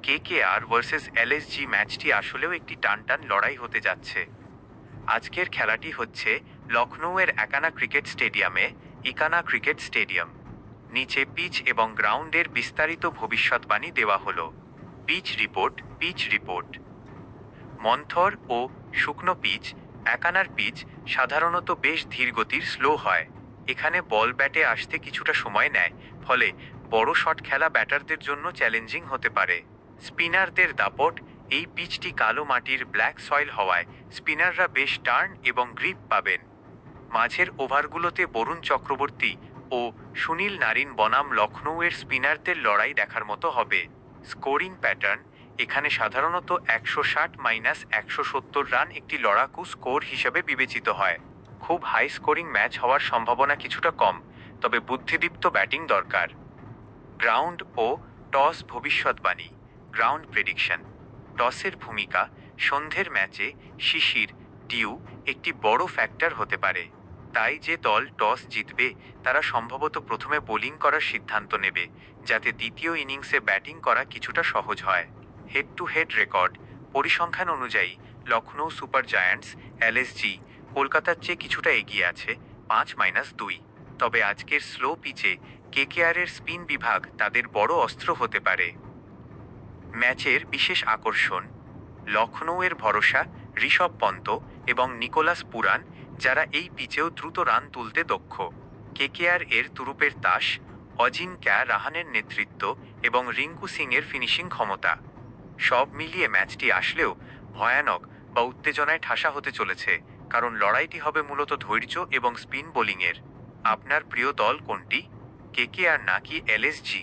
KKR versus LSG ম্যাচটি আসলেও একটি টানটান লড়াই হতে যাচ্ছে। আজকের খেলাটি হচ্ছে লখনৌয়ের একানা ক্রিকেট স্টেডিয়ামে, ইকানা ক্রিকেট স্টেডিয়াম। নিচে পিচ এবং গ্রাউন্ডের বিস্তারিত ভবিষ্যৎবাণী দেওয়া হলো। Pitch report. মন্থর ও শুকনো পিচ। একানার পিচ সাধারণত বেশ ধীরগতির স্লো হয়। এখানে বল ব্যাটে আসতে কিছুটা সময় নেয়, ফলে বড় শট খেলা ব্যাটারদের জন্য চ্যালেঞ্জিং হতে পারে। স্পিনারদের দাপট। এই পিচটি কালো মাটির ব্ল্যাক সয়েল হওয়ায় স্পিনাররা বেশ টার্ন এবং গ্রিপ পাবেন। মাঝের ওভারগুলোতে বরুণ চক্রবর্তী ও সুনীল নারিন বনাম লখনৌয়ের স্পিনারদের লড়াই দেখার মতো হবে। Scoring pattern. এখানে সাধারণত 160-170 রান একটি লড়াকু স্কোর হিসেবে বিবেচিত হয়। খুব হাই স্কোরিং ম্যাচ হওয়ার সম্ভাবনা কিছুটা কম, তবে বুদ্ধিদীপ্ত ব্যাটিং দরকার। গ্রাউন্ড ও টস ভবিষ্যৎবাণী। Ground prediction. টসের ভূমিকা। সন্ধ্যের ম্যাচে শিশির, ডিউ একটি বড় ফ্যাক্টর হতে পারে। তাই যে দল টস জিতবে তারা সম্ভবত প্রথমে বোলিং করার সিদ্ধান্ত নেবে, যাতে দ্বিতীয় ইনিংসে ব্যাটিং করা কিছুটা সহজ হয়। Head to head record. পরিসংখ্যান অনুযায়ী লখনৌ সুপার জায়ান্টস এলএসজি কলকাতার চেয়ে কিছুটা এগিয়ে আছে, 5-2। তবে আজকের স্লো পিচে কেকেআরের স্পিন বিভাগ তাদের বড় অস্ত্র হতে পারে। ম্যাচের বিশেষ আকর্ষণ। লখনৌয়ের ভরসা ঋষভ পন্ত এবং নিকোলাস পুরান, যারা এই পিচেও দ্রুত রান তুলতে দক্ষ। কেকেআর এর তুরুপের তাস, অজিঙ্ক্য রাহানের নেতৃত্ব এবং রিঙ্কু সিংয়ের ফিনিশিং ক্ষমতা। সব মিলিয়ে ম্যাচটি আসলেও ভয়ানক বা উত্তেজনায় ঠাসা হতে চলেছে, কারণ লড়াইটি হবে মূলত ধৈর্য এবং স্পিন বোলিংয়ের। আপনার প্রিয় দল কোনটি, কেকেআর নাকি এলএসজি?